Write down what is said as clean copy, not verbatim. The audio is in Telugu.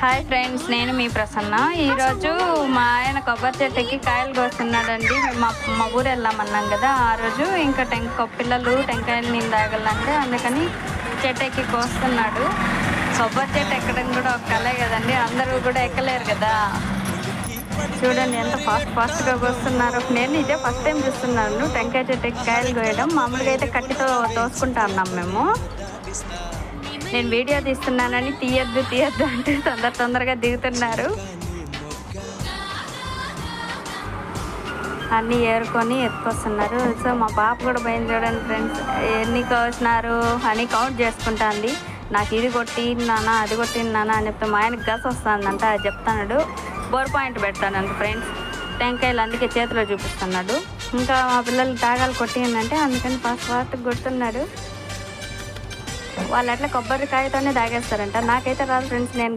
హాయ్ ఫ్రెండ్స్, నేను మీ ప్రసన్న. ఈరోజు మా ఆయన కొబ్బరి చెట్టుకి కాయలు కోస్తున్నాడండి. మా ఊరు వెళ్ళామన్నాం కదా, ఆ రోజు ఇంకా పిల్లలు టెంకాయలు నేను తాగలంటే అందుకని చెట్టు ఎక్కి కోస్తున్నాడు. కొబ్బరి చెట్టు ఎక్కడం కూడా ఒక కళే కదండి, అందరూ కూడా ఎక్కలేరు కదా. చూడండి ఎంత ఫాస్ట్గా కోస్తున్నారు. నేను ఇదే ఫస్ట్ టైం చూస్తున్నాను టెంకాయ చెట్టు ఎక్కి కాయలు కోయడం. మామూలుగా అయితే కట్టితో తోసుకుంటా అన్నాం మేము. నేను వీడియో తీస్తున్నానని తీయద్దు అంటే తొందరగా దిగుతున్నారు. అన్నీ ఏరుకొని ఎత్తుకొస్తున్నారు. సో మా పాప కూడా పోయింది చూడండి ఫ్రెండ్స్, ఎన్ని కోసినారు అని కౌంట్ చేసుకుంటాంది. నాకు ఇది కొట్టినానా అది కొట్టినానా అని చెప్తే మా ఆయనకి గస్ వస్తుందంట, అది చెప్తాడు. బోర్ పాయింట్ పెడతానంట ఫ్రెండ్స్, టెంకాయలు అందుకే చేతిలో చూపిస్తున్నాడు. ఇంకా మా పిల్లలు తాగాలు కొట్టిందంటే అందుకని ఫాస్ట్ కొడుతున్నాడు. వాళ్ళు అట్లా కొబ్బరికాయతోనే తాగేస్తారంట. నాకైతే రాదు ఫ్రెండ్స్, నేను